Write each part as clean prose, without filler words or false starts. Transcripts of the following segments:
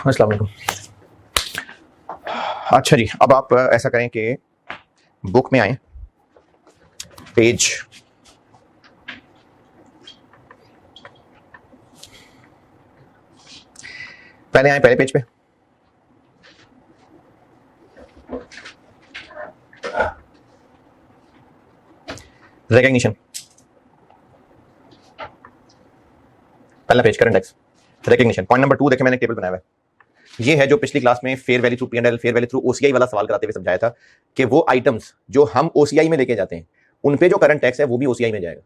अस्सलाम वालेकुम। अच्छा जी, अब आप ऐसा करें कि बुक में आए, पेज पहले आए, पहले पेज पे रिकॉग्निशन, पहला page current tax recognition. Point number 2 देखें, मैंने टेबल बनाया हुआ है। ये है जो पिछली क्लास में fair value through P&L, fair value through OCI वाला सवाल कराते हुए समझाया था कि वो आइटम्स जो हम OCI में लेके जाते हैं उन पे जो करंट टैक्स है वो भी OCI में जाएगा।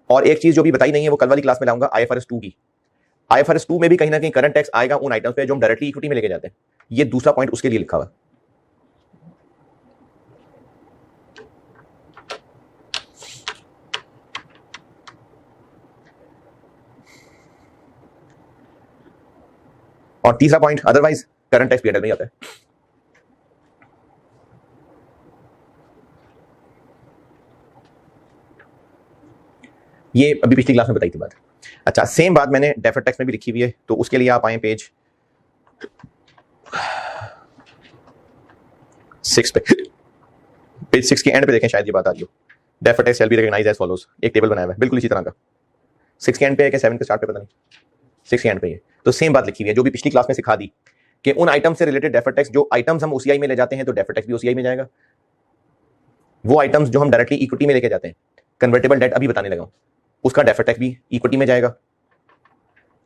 और एक चीज जो भी बताई नहीं है वो कल वाली क्लास में लाऊंगा, IFRS 2 की। IFRS 2 में भी कहीं ना कहीं करंट टैक्स आएगा उन आइटम्स पे जो हम डायरेक्टली इक्विटी में लेके जाते हैं। ये दूसरा पॉइंट उसके लिए लिखा हुआ है। और तीसरा point otherwise current tax P&L में ही आता है। ये अभी पिछली क्लास में बताई थी बात। अच्छा, सेम बात मैंने डेफर्ड टैक्स में भी लिखी हुई है, तो उसके लिए आप आए पेज 6 पे। पेज 6 के एंड पे देखें, शायद ये बात आ रही हो। Deferred tax shall be recognised as follows, एक टेबल बनाया हुआ है बिल्कुल इसी तरह का। 6 के एंड पे है कि 7 के स्टार्ट पे, पता नहीं। 6 के एंड पे है, तो सेम बात लिखी हुई है जो भी पिछली क्लास में सिखा दी कि उन आइटम से रिलेटेड डेफर्ड टैक्स, जो आइटम्स हम OCI में ले जाते हैं तो डेफर्ड टैक्स भी OCI में जाएगा। वो आइटम्स जो हम डायरेक्टली इक्विटी में लेके जाते हैं, कन्वर्टेबल डेट अभी बताने लगा हूं, उसका डेफर्ड टैक्स भी इक्विटी में जाएगा,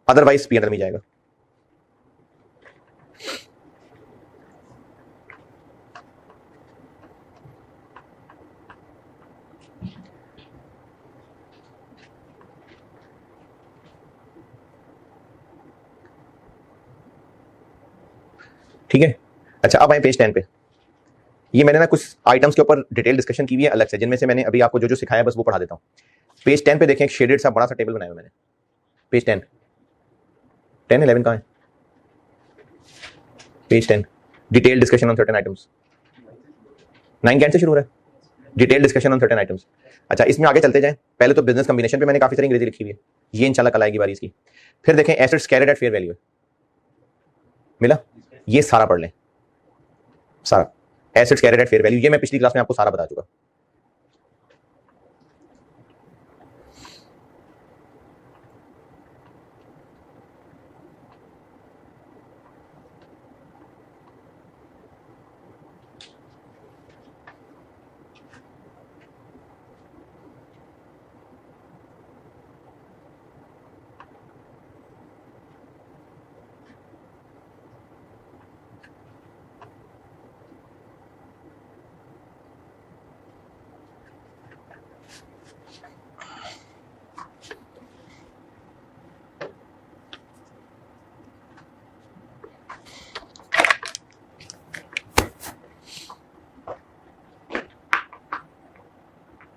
अदरवाइज P&L में जाएगा। ठीक है। अच्छा, अब आए पेज 10 पे। ये मैंने ना कुछ आइटम्स के ऊपर डिटेल डिस्कशन की हुई है अलग से, जिनमें से मैंने अभी आपको जो जो सिखाया बस वो पढ़ा देता हूँ। पेज 10 पे देखें, एक शेडेड सा बड़ा सा टेबल बनाया हुआ मैंने। पेज 10, 11 कहाँ है? Page 10, detail discussion on certain items. 9 कैंड से शुरू हो रहा है, detail discussion on certain items. अच्छा, इसमें आगे चलते जाएं। पहले तो बिजनेस कॉम्बिनेशन पे मैंने काफी सारी अंग्रेजी लिखी हुई है, ये इंशाल्लाह कल आएगी बारी इसकी। फिर देखें assets carried at fair value, मिला? ये सारा पढ़ लें, सारा assets carried at fair value, ये मैं पिछली क्लास में आपको सारा बता चुका।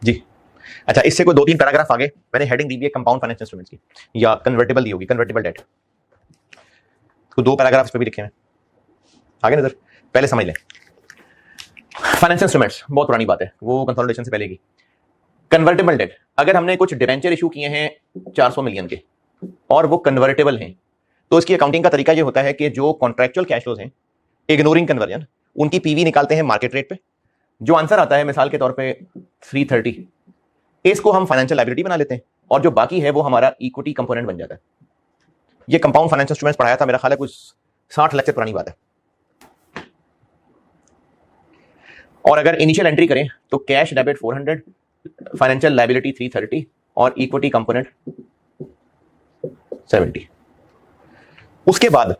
जी अच्छा, इससे कोई 2-3 पैराग्राफ आगे मैंने हेडिंग दी हुई है कंपाउंड फाइनेंशियल इंस्ट्रूमेंट्स की, या कन्वर्टेबल दी होगी, कन्वर्टेबल डेट। तो 2 पैराग्राफ इस पे भी लिखे हैं आगे नजर, पहले समझ लें। फाइनेंशियल इंस्ट्रूमेंट्स बहुत पुरानी बात है, वो कंसोलिडेशन से पहले की। कन्वर्टेबल डेट, अगर हमने कुछ डिबेंचर इशू किए हैं 400 मिलियन के और वो कन्वर्टेबल हैं, तो इसकी अकाउंटिंग का तरीका ये होता है कि जो कॉन्ट्रैक्चुअल कैश फ्लोज हैं, इग्नोरिंग कन्वर्जन, उनकी पीवी निकालते हैं मार्केट रेट पे। जो आंसर आता है मिसाल के तौर पे 330, इसको हम फाइनेंशियल लायबिलिटी बना लेते हैं और जो बाकी है वो हमारा इक्विटी कंपोनेंट बन जाता है। ये कंपाउंड फाइनेंशियल इंस्ट्रूमेंट्स पढ़ाया था, मेरा ख्याल है कुछ 60 लेक्चर पुरानी बात है। और अगर इनिशियल एंट्री करें तो कैश डेबिट 400, फाइनेंशियल लायबिलिटी 330 और इक्विटी कंपोनेंट 70। उसके बाद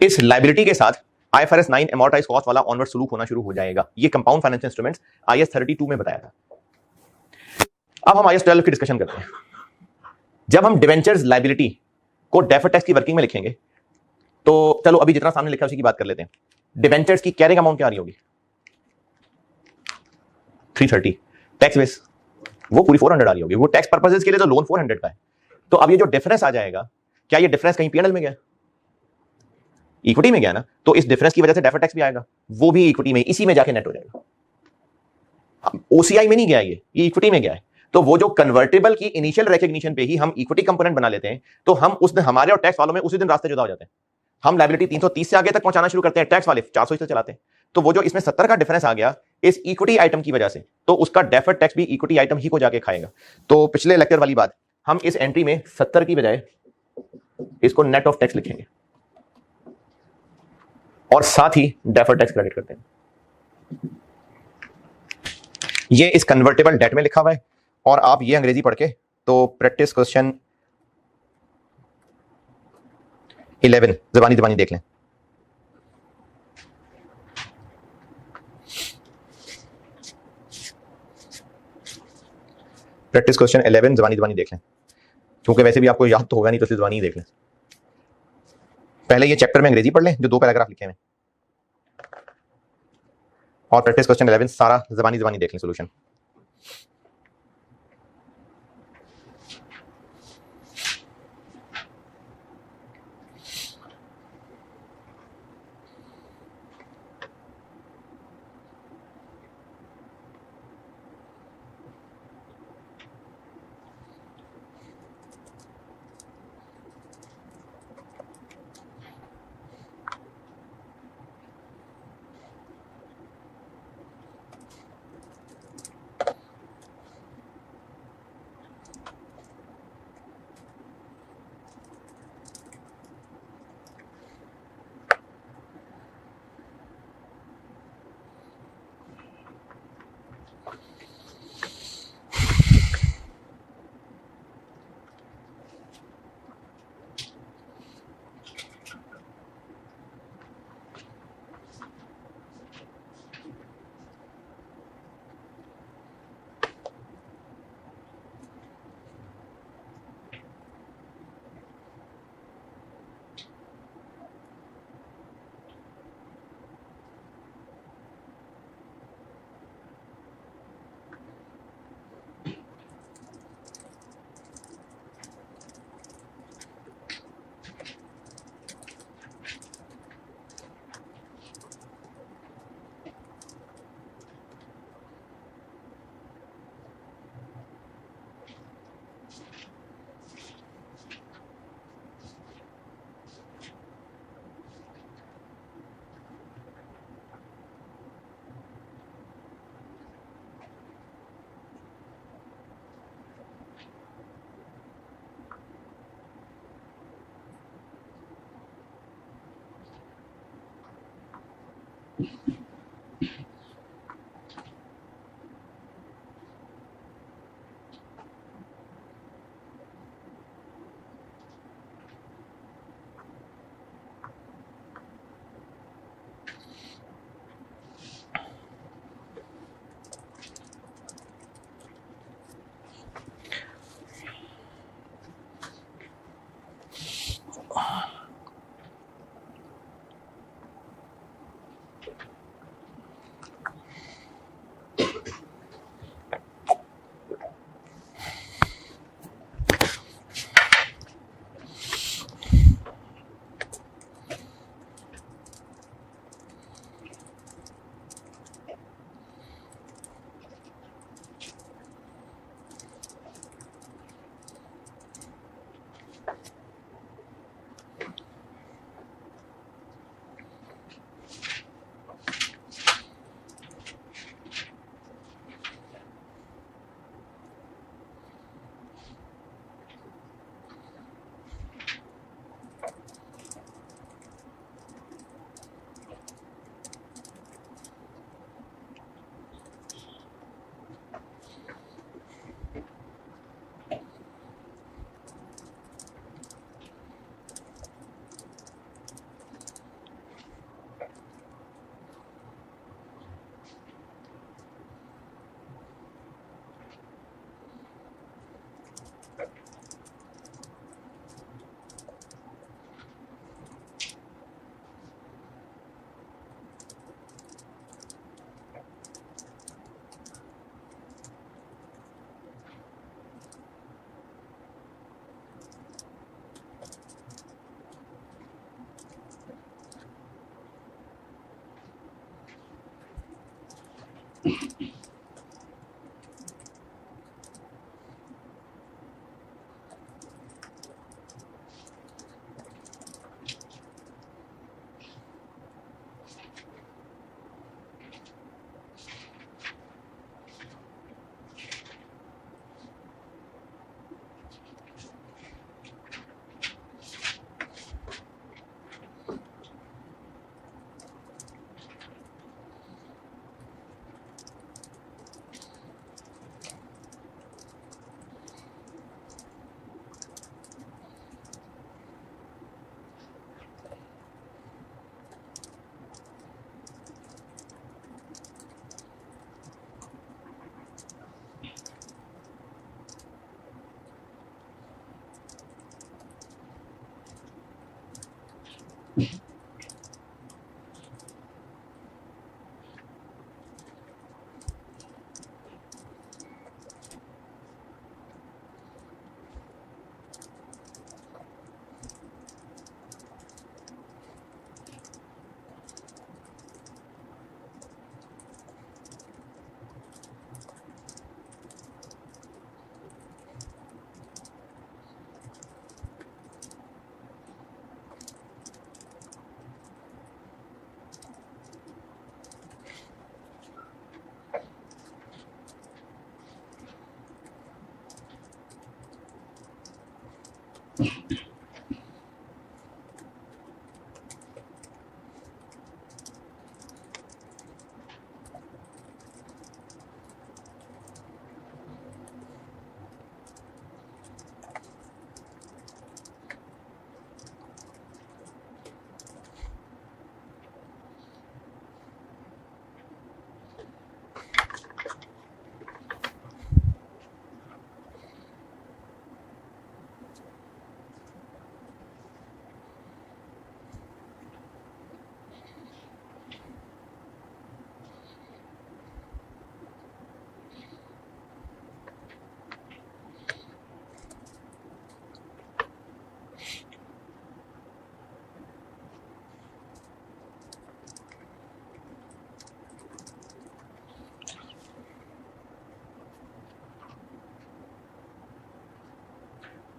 इस लायबिलिटी के साथ IFRS 9 अमोर्टाइज कॉस्ट वाला ऑनवर्ड सलूक होना शुरू हो जाएगा। ये कंपाउंड फाइनेंशियल इंस्ट्रूमेंट्स IAS 32 में बताया था। अब हम IAS 12 की डिस्कशन करते हैं। जब हम डिवेंचर्स लायबिलिटी को डेफर्ड टैक्स की वर्किंग में लिखेंगे, तो चलो अभी जितना सामने लिखा है उसी की बात कर लेते हैं। डिवेंचर्स की कैरिंग अमाउंट क्या आ रही होगी? 330। टैक्स बेस वो पूरी 400 आ रही होगी। वो टैक्स पर्पसेस के लिए तो लोन 400 का है। तो अब ये जो डिफरेंस आ जाएगा, क्या ये डिफरेंस कहीं P&L में गया? इक्विटी में गया ना, तो इस डिफरेंस की वजह से डेफर्ड टैक्स भी आएगा, वो भी इक्विटी में, इसी में जाके नेट हो जाएगा। OCI में नहीं गया, ये इक्विटी में गया है। तो वो जो कन्वर्टेबल की इनिशियल रिकॉग्निशन पे ही हम इक्विटी कंपोनेंट बना लेते हैं, तो हम उस दिन हमारे और टैक्स वालों में उसी दिन रास्ते जुदा हो जाते हैं। हम लायबिलिटी 330 से आगे तक पहुंचाना शुरू करते हैं, टैक्स वाले 400 से चलाते हैं। तो वो जो इसमें 70 का डिफरेंस आ गया इस इक्विटी आइटम की वजह से, तो उसका डेफर्ड टैक्स भी इक्विटी आइटम ही को जाके खाएगा। तो पिछले लेक्चर वाली बात, हम इस एंट्री में 70 की बजाय इसको नेट ऑफ टैक्स लिखेंगे और साथ ही डेफर्ड टैक्स क्रेडिट करते हैं। ये इस कन्वर्टेबल डेट में लिखा हुआ है और आप ये अंग्रेजी पढ़ के तो प्रैक्टिस क्वेश्चन 11 जबानी जबानी देख लें। प्रैक्टिस क्वेश्चन 11 जबानी जबानी देख लें, क्योंकि वैसे भी आपको याद तो होगा नहीं, तो इसलिए जबानी ही देख लें। पहले ये चैप्टर में अंग्रेजी पढ़ लें जो 2 पैराग्राफ लिखे हैं, और प्रैक्टिस क्वेश्चन 11 सारा जबानी जबानी देख लें सोल्यूशन।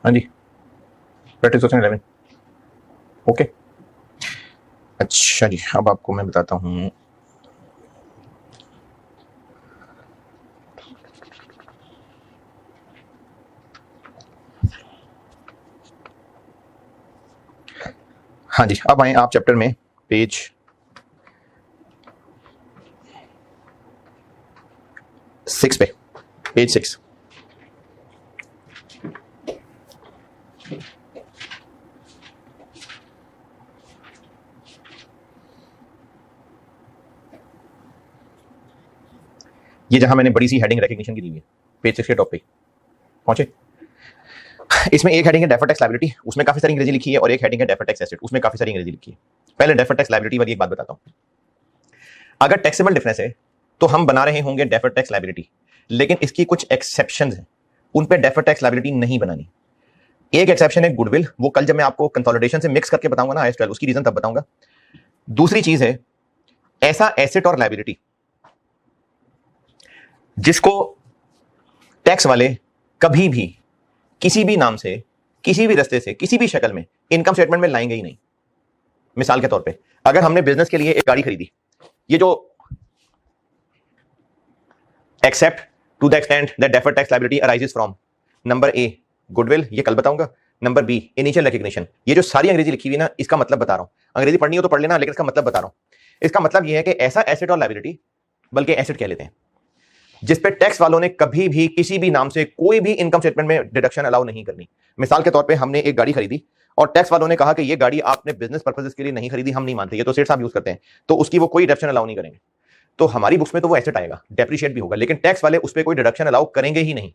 हाँ जी, प्रैक्टिस क्वेश्चन 11। ओके, अच्छा जी, अब आपको मैं बताता हूँ। हाँ जी, अब आए आप चैप्टर में, पेज 6 पे, पेज 6। ये जहां मैंने बड़ी सी हेडिंग रिकग्निशन की दी है, पेज 6 के टॉप पे पहुंचे। इसमें एक हेडिंग है डेफर्ड टैक्स लायबिलिटी, उसमें काफी सारी अंग्रेजी लिखी है, और एक हेडिंग है डेफर्ड टैक्स एसेट, उसमें काफी सारी अंग्रेजी लिखी है। पहले डेफर्ड टैक्स लायबिलिटी वाली एक बात बताता हूं। अगर टैक्सेबल डिफरेंस है तो हम बना रहे होंगे डेफर्ड टैक्स लायबिलिटी, लेकिन इसकी कुछ एक्सेप्शंस हैं, उन पे डेफर्ड टैक्स लायबिलिटी नहीं बनानी। एक एक्सेप्शन है गुडविल, वो कल जब मैं आपको कंसोलिडेशन से मिक्स करके बताऊंगा ना IAS 12, उसकी रीजन तब बताऊंगा। दूसरी चीज है ऐसा एसेट और लायबिलिटी जिसको टैक्स वाले कभी भी किसी भी नाम से, किसी भी रास्ते से, किसी भी शक्ल में इनकम स्टेटमेंट में लाएंगे ही नहीं। मिसाल के तौर पे, अगर हमने बिजनेस के लिए एक गाड़ी खरीदी, ये जो except to the extent that deferred tax liability arises from, number A goodwill, ये कल बताऊंगा। Number B initial recognition. ये जो सारी अंग्रेजी लिखी हुई ना, इसका मतलब बता रहा हूं। अंग्रेजी पढ़नी हो तो पढ़ लेना, लेकिन इसका मतलब बता रहा हूं। इसका मतलब यह है कि ऐसा एसेट और लायबिलिटी, बल्कि एसेट कह लेते हैं, जिस पे टैक्स वालों ने कभी भी किसी भी नाम से कोई भी इनकम स्टेटमेंट में डिडक्शन अलाउ नहीं करनी। मिसाल के तौर पे हमने एक गाड़ी खरीदी और टैक्स वालों ने कहा कि ये गाड़ी आपने बिजनेस पर्पसेस के लिए नहीं खरीदी, हम नहीं मानते, ये तो सेठ साहब यूज करते हैं, तो उसकी वो कोई डिडक्शन अलाउ नहीं करेंगे। तो हमारी बुक्स में तो वो एसेट आएगा, डेप्रिशिएट भी होगा, लेकिन टैक्स वाले उस पर कोई डिडक्शन अलाउ करेंगे ही नहीं।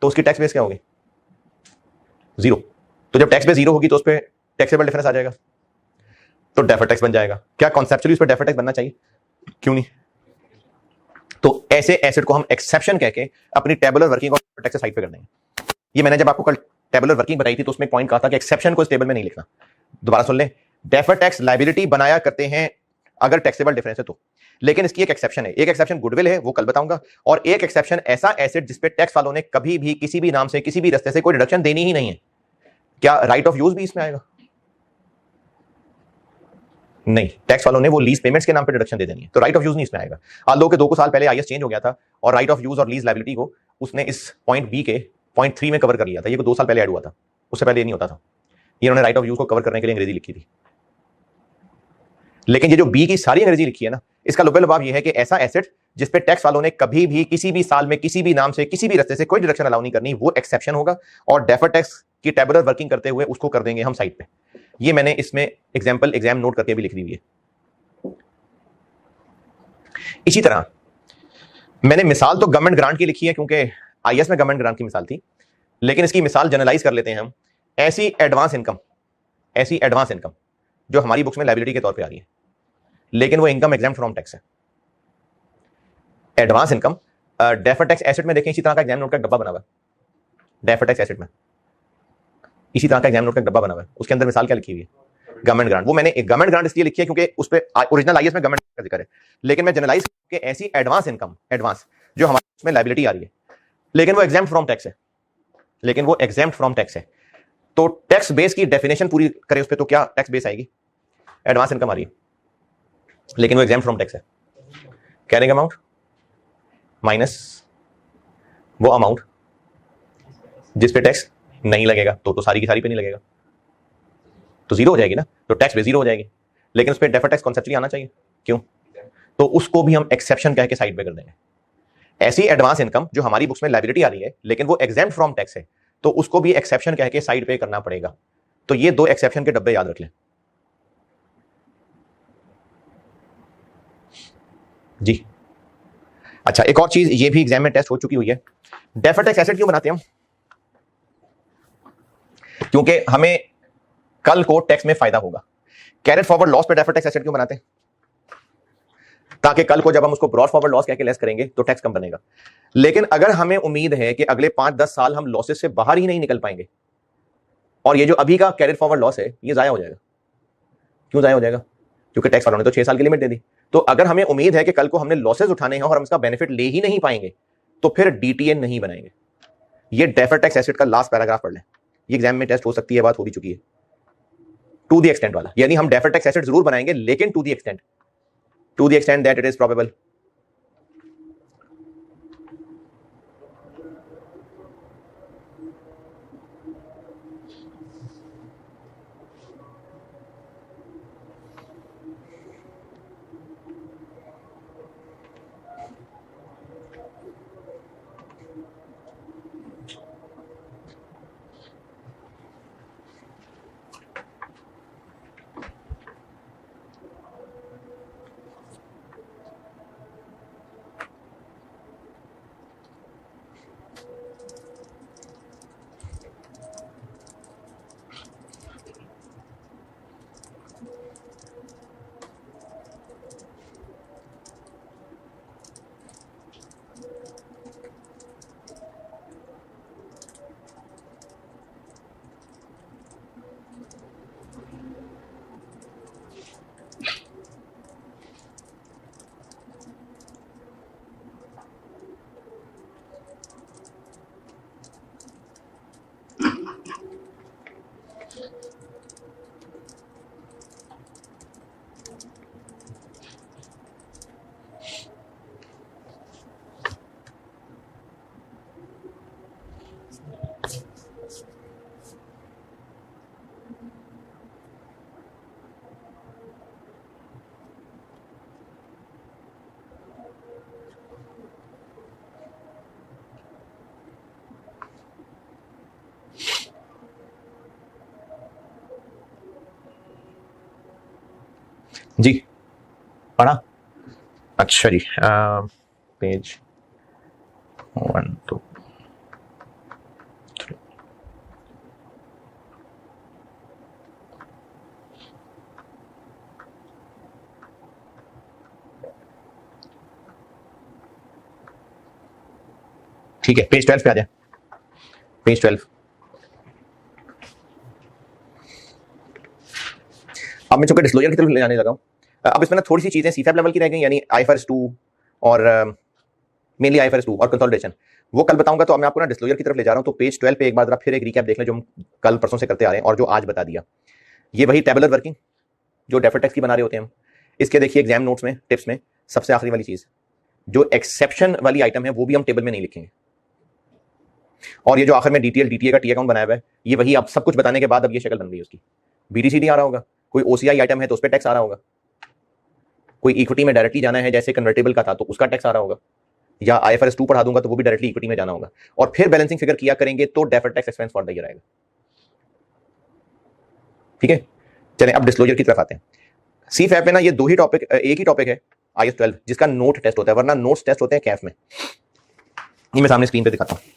तो उसकी टैक्स बेस क्या होगी? जीरो। तो जब टैक्स बेस जीरो होगी तो उस पर टैक्सेबल डिफरेंस आ जाएगा, तो डेफर्ड टैक्स बन जाएगा। क्या कॉन्सेप्चुअली उस पर डेफर्ड टैक्स बनना चाहिए? क्यों नहीं? तो ऐसे एसेट को हम एक्सेप्शन कह के अपनी टेबुलर वर्किंग और टैक्स साइड पे कर देंगे। ये मैंने जब आपको कल टेबुलर वर्किंग बताई थी तो उसमें पॉइंट कहा था कि एक्सेप्शन को इस टेबल में नहीं लिखना। दोबारा सुन लें, डेफर्ड टैक्स लायबिलिटी बनाया करते हैं अगर टैक्सेबल डिफरेंस है तो, लेकिन इसकी एक एक्सेप्शन है। एक एक्सेप्शन गुडविल है, वो कल बताऊंगा, और एक एक्सेप्शन ऐसा एसेट जिसपे टैक्स वालों ने कभी भी किसी भी नाम से, किसी भी रास्ते से कोई डिडक्शन देनी ही नहीं है। क्या राइट ऑफ यूज भी इसमें आएगा? नहीं, टैक्स वालों ने वो लीज पेमेंट्स के नाम पे डिडक्शन दे देनी है, तो राइट ऑफ यूज नहीं इसमें आएगा। आलो के 2 साल पहले IAS चेंज हो गया था और राइट ऑफ यूज और लीज लायबिलिटी को उसने इस पॉइंट बी के पॉइंट 3 में कवर कर लिया था। ये 2 साल पहले ऐड हुआ था, उससे पहले ये नहीं होता था। ये उन्होंने राइट ऑफ यूज को कवर करने के लिए अंग्रेजी लिखी थी। लेकिन ये जो बी की सारी अंग्रेजी लिखी है ना, इसका लुबेलुबाब ये है कि ऐसा एसेट जिसपे टैक्स वालों ने कभी भी किसी भी साल में किसी भी नाम से किसी भी रास्ते से कोई डिडक्शन अलाउ नहीं करनी, वो एक्सेप्शन होगा, और डेफर्ड टैक्स की टेबुलर वर्किंग करते हुए उसको कर देंगे हम साइड पे। ये मैंने इसमें एग्जाम नोट करके भी लिख दी हुई है। इसी तरह मैंने मिसाल तो गवर्नमेंट ग्रांट की लिखी है क्योंकि IAS में गवर्नमेंट ग्रांट की मिसाल थी, लेकिन इसकी मिसाल जनरलाइज कर लेते हैं हम। ऐसी एडवांस इनकम जो हमारी बुक्स में लायबिलिटी के तौर पे आ रही है, लेकिन वो इनकम एग्जाम्प्ट फ्रॉम टैक्स है। Advance income deferred tax asset में देखें, इसी तरह का एग्जाम नोट का डब्बा बना हुआ है। डेफर्ड टैक्स एसेट में इसी तरह का एग्जाम नोट का डब्बा बना हुआ है, उसके अंदर मिसाल क्या लिखी हुई है, गवर्नमेंट ग्रांट। वो मैंने गवर्नमेंट ग्रांट इसलिए लिखी है क्योंकि उस पर ओरिजिनल आईएएस में गवर्नमेंट का जिक्र है, लेकिन मैं जनरलाइज के ऐसी एडवांस इनकम, एडवांस जो हमारे उसमें लायबिलिटी आ रही है, लेकिन वो एग्जाम्प्ट फ्रॉम टैक्स है, लेकिन वो एग्जाम्प्ट फ्रॉम टैक्स है। तो टैक्स बेस की डेफिनेशन पूरी करें उस पर, तो क्या टैक्स बेस आएगी, एडवांस इनकम आ रही है, लेकिन वो एग्जाम्प्ट फ्रॉम टैक्स है। कैरिंग अमाउंट माइनस वो अमाउंट जिस पे टैक्स नहीं लगेगा, तो सारी की सारी पे नहीं लगेगा, तो जीरो हो जाएगी ना, तो टैक्स पे जीरो हो जाएगी, लेकिन उस पर डेफर्ड टैक्स कॉन्सेप्चुअली आना चाहिए। क्यों? तो उसको भी हम एक्सेप्शन कह के साइड पे कर देंगे। ऐसी एडवांस इनकम जो हमारी बुक्स में लायबिलिटी आ रही है, लेकिन वो एग्जाम्प्ट फ्रॉम टैक्स है, तो उसको भी एक्सेप्शन कह के साइड पे करना पड़ेगा। तो ये दो एक्सेप्शन के डब्बे याद रख लें जी। अच्छा, एक और चीज, ये भी एग्जाम में टेस्ट हो चुकी हुई है, डेफर्ड टैक्स एसेट क्यों बनाते हैं हम? क्योंकि हमें कल को टैक्स में फायदा होगा। कैरेट फॉरवर्ड लॉस पे डेफर्ड टैक्स एसेट क्यों बनाते हैं? ताकि कल को जब हम उसको ब्रॉड फॉरवर्ड लॉस कह के लेस करेंगे तो टैक्स कम बनेगा। लेकिन अगर हमें उम्मीद है कि अगले 5-10 साल हम लॉसेस से बाहर ही नहीं निकल पाएंगे, और ये जो अभी का कैरेट फॉरवर्ड लॉस है ये जाया हो जाएगा। क्यों जाया हो जाएगा? क्योंकि टैक्स वालों ने तो 6 साल की लिमिट दे दी। तो अगर हमें उम्मीद है कि कल को हमने लॉसेस उठाने हैं और हम इसका बेनिफिट ले ही नहीं पाएंगे, तो फिर डीटीएन नहीं बनाएंगे। ये डेफर्ड टैक्स एसेट का लास्ट पैराग्राफ पढ़ लें, ये एग्जाम में टेस्ट हो सकती है, बात हो भी चुकी है। टू द एक्सटेंट वाला, यानी हम डेफर्ड टैक्स एसेट जरूर बनाएंगे, लेकिन to the extent that it is probable. जी पढ़ा? अच्छा जी, पेज 1 2 3। ठीक है, पेज 12 पे आ जाए। पेज 12। अब मैं चूंकि डिस्क्लोजर की तरफ ले जाने लगा हूं, अब इसमें ना थोड़ी सी चीजें सीफैब लेवल की रह गई, यानी आईएफआरएस 2 और मेनली आईएफआरएस 2 और कंसोलिडेशन, वो कल बताऊंगा। तो मैं आपको ना डिस्क्लोजर की तरफ ले जा रहा हूं। तो पेज 12 पे एक बार जरा फिर एक रिकैप देख लें, जो हम कल परसों से करते आ रहे हैं और जो आज बता दिया। ये वही टेबुलर वर्किंग जो डेफर्ड टैक्स की बना रहे होते हैं हम। इसके देखिए एग्जाम नोट्स में, टिप्स में सबसे आखिरी वाली चीज, जो एक्सेप्शन वाली आइटम है वो भी हम टेबल में नहीं लिखेंगे। और ये जो आखिर में डीटीए का टी अकाउंट बनाया हुआ है, ये वही अब सब कुछ बताने के बाद अब ये शक्ल बन गई उसकी। बीडीसीडी आ रहा होगा, कोई ओसीआई आइटम है तो उस पर टैक्स आ रहा होगा, कोई इक्विटी में डायरेक्टली जाना है जैसे कन्वर्टेबल का था तो उसका टैक्स आ रहा होगा, या आईएफआरएस 2 पढ़ा दूंगा तो वो भी डायरेक्टली इक्विटी में जाना होगा। और फिर बैलेंसिंग फिगर किया करेंगे तो deferred tax expense for the year आएगा। ठीक है, चलें अब डिस्क्लोजर की तरफ आते हैं। सीफैप में ना ये दो ही टॉपिक, एक ही टॉपिक है आईएस 12 जिसका नोट टेस्ट होता है, वरना नोट्स टेस्ट होते हैं कैफ में। ये मैं सामने स्क्रीन पे दिखाता हूं।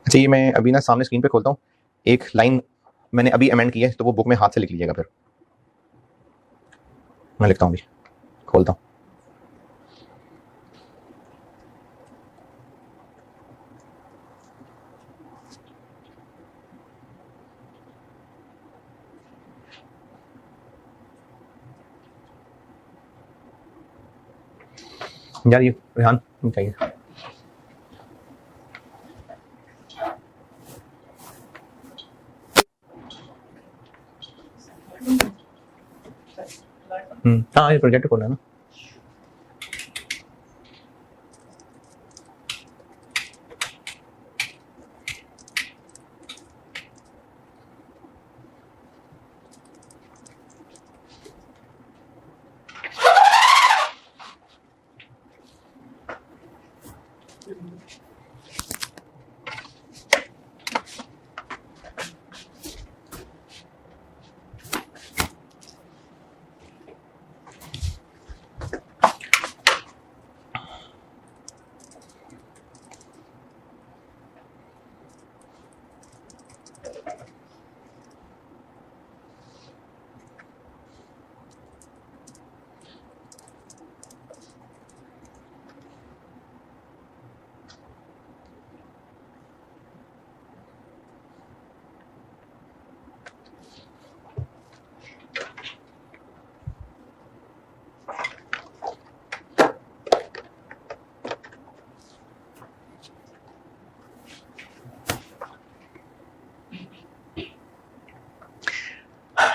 अच्छा, ये मैं अभी ना सामने स्क्रीन पे खोलता हूँ, एक लाइन मैंने अभी अमेंड की है, तो वो बुक में हाथ से लिख लीजिएगा। फिर मैं लिखता हूँ, अभी खोलता हूँ। यार ये रेहान चाहिए। हाँ, ये प्रोजेक्ट खोलना है ना।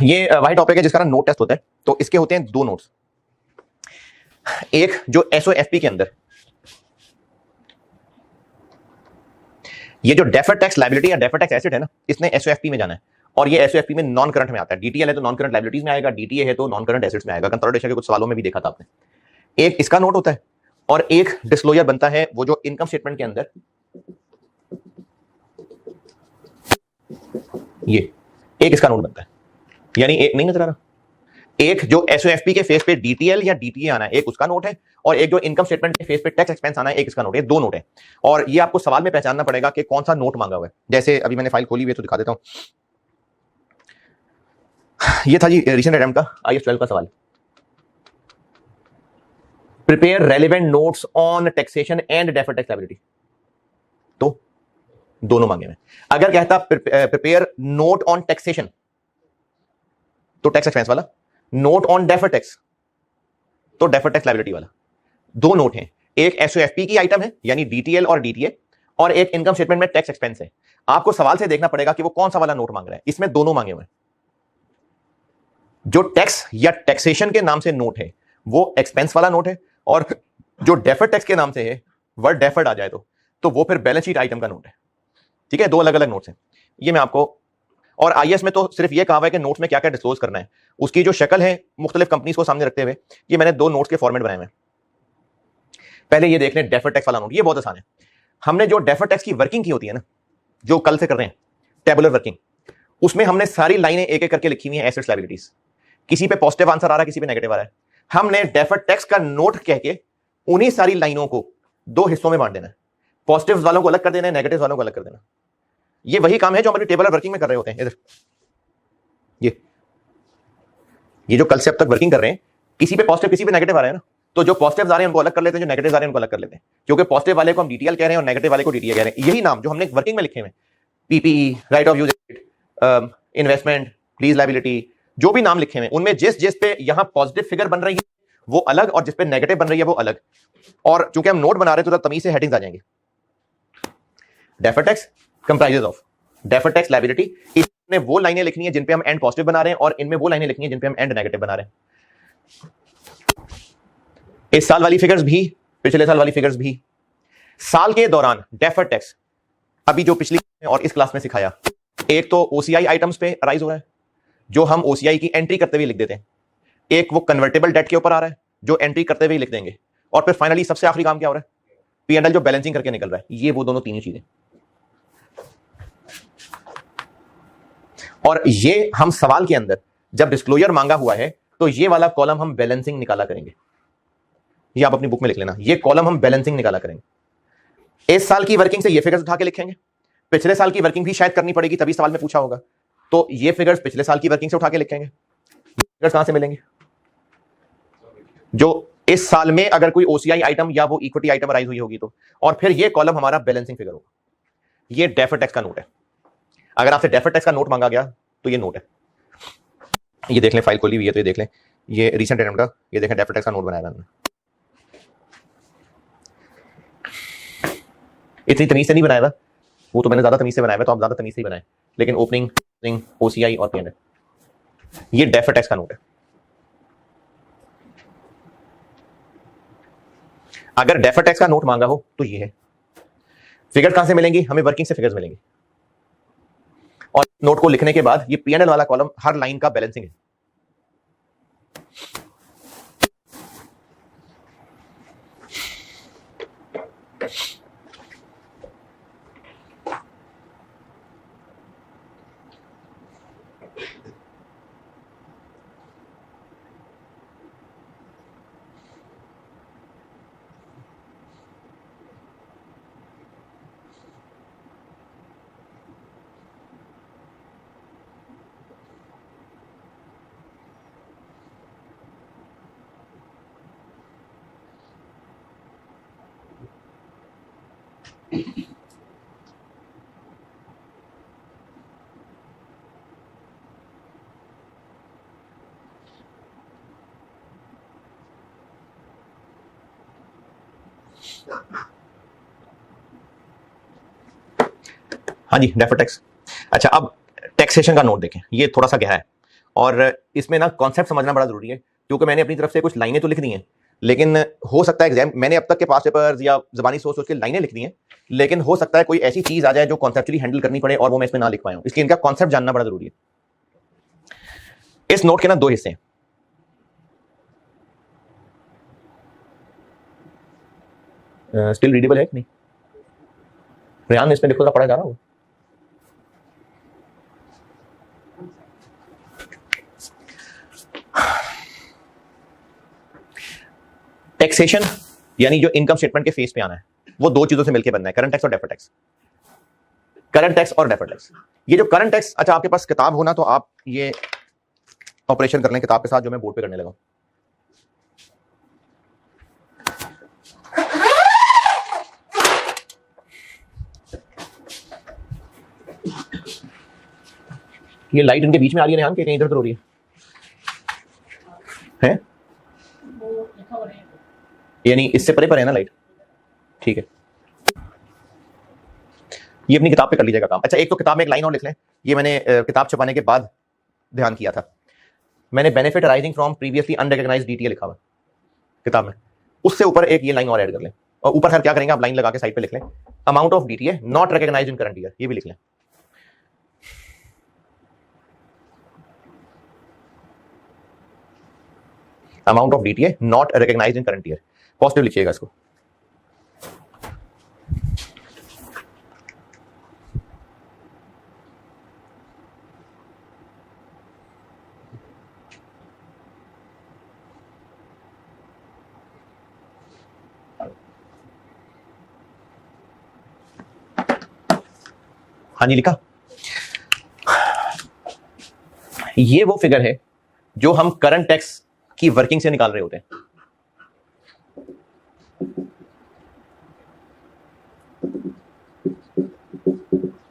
ये वही टॉपिक है जिसका ना नोट टेस्ट होता है। तो इसके होते हैं 2 नोट्स। एक जो एसओएफपी के अंदर ये जो डेफर्ड टैक्स लायबिलिटी या डेफर्ड टैक्स एसेट है ना, इसने एसओएफपी में जाना है, और ये एसओएफपी में नॉन करंट में आता है। डीटीएल है तो नॉन करंट लायबिलिटीज में आएगा, डीटीए है तो नॉन करंट एसेट्स में आएगा। कंसोलिडेशन के कुछ सवालों में भी देखा था आपने। एक इसका नोट होता है और एक डिस्क्लोजर बनता है वो जो इनकम स्टेटमेंट के अंदर ये एक इसका नोट बनता है। यानी एक नहीं नजर आ रहा, एक जो एसओएफपी के फेस पे डीटीएल या डीटीए आना है, एक उसका नोट है, और एक जो इनकम स्टेटमेंट के फेस पे टैक्स एक्सपेंस आना है, एक इसका नोट है। 2 नोट है, और ये आपको सवाल में पहचानना पड़ेगा कि कौन सा नोट मांगा हुआ है। जैसे अभी मैंने फाइल खोली हुई है तो दिखा देता हूं। ये था जी रिसेंट अटेम्प्ट का आईएएस 12 का सवाल। Prepare relevant notes on taxation and deferred tax liability, तो दोनों मांगे में। अगर कहता प्रिपेयर नोट ऑन टैक्सेशन तो टैक्स एक्सपेंस वाला, नोट ऑन डेफर्ड टैक्स तो डेफर्ड टैक्स लायबिलिटी वाला। 2 नोट हैं, एक एसओएफपी की आइटम है यानी डीटीएल और डीटीए, और एक इनकम स्टेटमेंट में टैक्स एक्सपेंस है। आपको सवाल से देखना पड़ेगा कि वो कौन सा वाला नोट मांग रहा है। इसमें दोनों मांगे हुए हैं। जो टैक्स या टैक्सेशन के नाम से नोट है वो एक्सपेंस वाला नोट है, और जो डेफर्ड टैक्स के नाम से है वर्ड डेफर्ड आ जाए तो वो फिर बैलेंस शीट आइटम का नोट है। ठीक है, 2 अलग अलग नोट्स हैं ये मैं आपको। और आईएएस में तो सिर्फ ये कहा हुआ है कि नोट्स में क्या क्या डिस्क्लोज करना है। उसकी जो शक्ल है मुख्तलिफ कंपनीज को सामने रखते हुए, ये मैंने 2 नोट्स के फॉर्मेट बनाए हुए हैं। पहले ये देख लें डेफर्ड टैक्स वाला नोट, ये बहुत आसान है। हमने जो डेफर्ड टैक्स की वर्किंग की होती है ना, जो कल से कर रहे हैं टेबुलर वर्किंग, उसमें हमने सारी लाइनें एक एक करके लिखी हुई हैं एसेट्स लायबिलिटीज। किसी पे पॉजिटिव आंसर आ रहा है, किसी पे नेगेटिव आ रहा है। हमने डेफर्ड टैक्स का नोट कह के उन्हीं सारी लाइनों को 2 हिस्सों में बांट देना है। पॉजिटिव वालों को अलग कर देना है, नेगेटिव वालों को अलग कर देना। ये वही काम है जो हमारी टेबुलर वर्किंग में कर रहे होते हैं। इधर ये जो कल से अब तक वर्किंग कर रहे हैं, किसी पे पॉजिटिव किसी पे नेगेटिव आ रहा है ना, तो जो पॉजिटिव आ रहे हैं उनको अलग कर लेते हैं, जो नेगेटिव आ रहे हैं उनको अलग कर लेते हैं। क्योंकि पॉजिटिव वाले को हम डीटीएल कह रहे हैं और नेगेटिव वाले को डीटीए कह रहे हैं। यही नाम जो हमने वर्किंग में लिखे हुए, PPE, right of use, investment, lease liability, जो भी नाम लिखे हुए उनमें जिस जिस पे यहां पॉजिटिव फिगर बन रही है वो अलग, और जिस पे नेगेटिव बन रही है वो अलग। और चूंकि हम नोट बना रहे हैं तो तमीज से हेडिंग्स आ जाएंगे। Deferred tax comprises of deferred tax liability, इसमें वो लाइनें लिखनी है जिन पे हम एंड पॉजिटिव बना रहे हैं, और इनमें वो लाइनें लिखनी है जिन पे हम एंड नेगेटिव बना रहे हैं। इस साल वाली फिगर्स भी, पिछले साल वाली फिगर्स भी। साल के दौरान डेफर्ड टैक्स अभी जो पिछली और इस क्लास में सिखाया, एक तो ओसीआई आइटम्स पे अराइज हो रहा है जो हम ओसीआई की एंट्री करते हुए लिख देते हैं, एक वो कन्वर्टेबल डेट के ऊपर आ रहा है जो एंट्री करते हुए लिख देंगे, और फिर फाइनली सबसे आखिरी काम क्या हो रहा है, पी&एल जो बैलेंसिंग करके निकल रहा है। ये वो दोनों तीन चीजें, और ये हम सवाल के अंदर जब डिस्क्लोजर मांगा हुआ है तो ये वाला कॉलम हम बैलेंसिंग निकाला करेंगे। ये आप अपनी बुक में लिख लेना, ये कॉलम हम बैलेंसिंग निकाला करेंगे। इस साल की वर्किंग से ये फिगर्स उठा के लिखेंगे, पिछले साल की वर्किंग भी शायद करनी पड़ेगी, तभी सवाल में पूछा होगा। तो ये फिगर्स पिछले साल की वर्किंग से उठा के लिखेंगे। फिगर्स कहां से मिलेंगे? जो इस साल में अगर कोई ओसीआई आइटम या वो इक्विटी आइटम राइज हुई होगी तो, और फिर ये कॉलम हमारा बैलेंसिंग फिगर होगा। ये डेफर्ड टैक्स का नोट है। अगर आपसे डेफर्ड टैक्स का नोट मांगा गया तो ये नोट है। ये देख लें, फाइल खोली हुई है तो ये देख लें, ये रीसेंट अटेम्प्ट का, ये देखें डेफर्ड टैक्स का नोट बनाया मैंने। इतनी तमीज से नहीं बनाया था, वो तो मैंने ज्यादा तमीज से बनाया है, तो आप ज्यादा तमीज से ही बनाए, लेकिन ओपनिंग ओसीआई और पीएनएल, ये डेफर्ड टैक्स का नोट है। अगर डेफर्ड टैक्स का नोट मांगा हो तो ये है। फिगर कहां से मिलेंगी? हमें वर्किंग से फिगर्स मिलेंगी। और नोट को लिखने के बाद ये पीएनएल वाला कॉलम हर लाइन का बैलेंसिंग है। हाँ जी, डेफर्ड टैक्स। अच्छा, अब टैक्सेशन का नोट देखें, ये थोड़ा सा गहरा है और इसमें ना कॉन्सेप्ट समझना बड़ा जरूरी है, क्योंकि मैंने अपनी तरफ से कुछ लाइनें तो लिख दी हैं, लेकिन हो सकता है एग्जाम, मैंने अब तक के पास पेपर्स या जबानी सोच सोच के लाइनें लिख दी हैं, लेकिन हो सकता है कोई ऐसी चीज आ जाए जो कॉन्सेप्चुअली हैंडल करनी पड़े और वो मैं इसमें ना लिख पाया हूं, इसलिए इनका कॉन्सेप्ट जानना बड़ा जरूरी है। इस नोट के ना दो हिस्से हैं। स्टिल रीडेबल है कि नहीं? रेहान, इसमें देखो पढ़ा जा रहा हो। टैक्सेशन यानी जो इनकम स्टेटमेंट के फेस पे आना है, वो दो चीजों से मिलकर बनना है, करंट टैक्स और डेफर्ड टैक्स। करंट टैक्स और डेफर्ड टैक्स, ये जो करंट टैक्स, अच्छा आपके पास किताब होना तो आप ये ऑपरेशन कर लें किताब के साथ, जो मैं बोर्ड पे करने लगा। ये लाइट इनके बीच में आ रही है रेहान, के कहीं इधर उधर हो रही है? यानी इससे परे पर है ना लाइट? ठीक है, ये अपनी किताब पे कर लीजिएगा काम। अच्छा, एक तो किताब में एक लाइन और लिख लें, ये मैंने किताब छपाने के बाद ध्यान किया था, मैंने benefit arising from previously unrecognised DTA लिखा हुआ किताब में, उससे ऊपर एक ये लाइन और ऐड कर लें, और ऊपर खैर क्या करेंगे आप लाइन लगा के साइड पे लिख लें, amount of DTA not recognised in current year, ये भी लिख लें। Amount of DTA not recognised in current year, positive लिखिएगा इसको। हाँ जी, लिखा। ये वो फिगर है जो हम करंट टैक्स की वर्किंग से निकाल रहे होते हैं।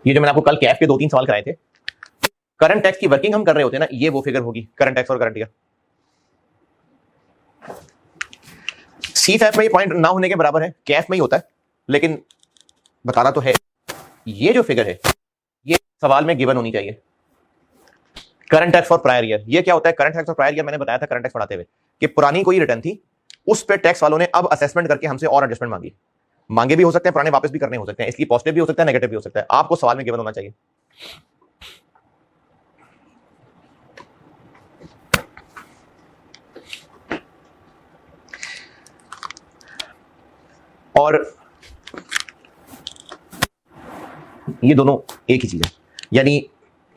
ये जो मैंने आपको कल कैफ के 2-3 सवाल कराए थे, करंट टैक्स की वर्किंग हम कर रहे होते हैं ना, ये वो फिगर होगी, करंट टैक्स और करंट ईयर। सीफैप में ये पॉइंट ना होने के बराबर है, कैफ में ही होता है, लेकिन बताना तो है। ये जो फिगर है ये सवाल में गिवन होनी चाहिए, current tax for prior year. ये क्या होता है current tax for prior year? मैंने बताया था करंट टैक्स पढ़ाते हुए कि पुरानी कोई रिटर्न थी, उस पे टैक्स वालों ने अब असेसमेंट करके हमसे और एडजस्टमेंट मांगे भी हो सकते हैं, पुराने वापस भी करने हो सकते हैं, इसलिए पॉजिटिव भी हो सकता है, नेगेटिव भी हो सकता है, आपको सवाल में गिवन होना चाहिए। और ये दोनों एक ही चीज है, यानी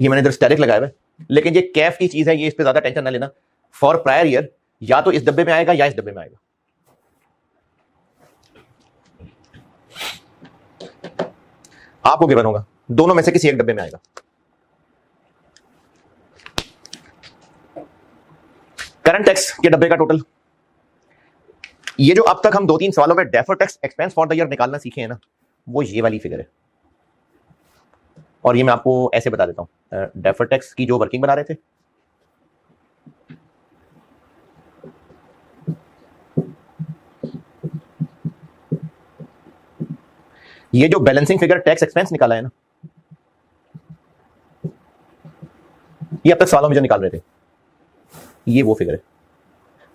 ये मैंने इधर स्टैटिक लगाया है, लेकिन ये कैफ की चीज है, ये इस पे ज्यादा टेंशन ना लेना। फॉर प्रायर ईयर या तो इस डब्बे में आएगा या इस डब्बे में आएगा। आपको गिवन होगा दोनों में से किसी एक डब्बे में आएगा। करंट टैक्स के डब्बे का टोटल, ये जो अब तक हम 2-3 सवालों में deferred tax expense for the year निकालना सीखे हैं ना, वो ये वाली फिगर है। और ये मैं आपको ऐसे बता देता हूं, डेफर्ड टैक्स की जो वर्किंग बना रहे थे, ये जो बैलेंसिंग फिगर टैक्स एक्सपेंस निकाला है ना, ये अब तक सवालों में जो निकाल रहे थे, ये वो फिगर है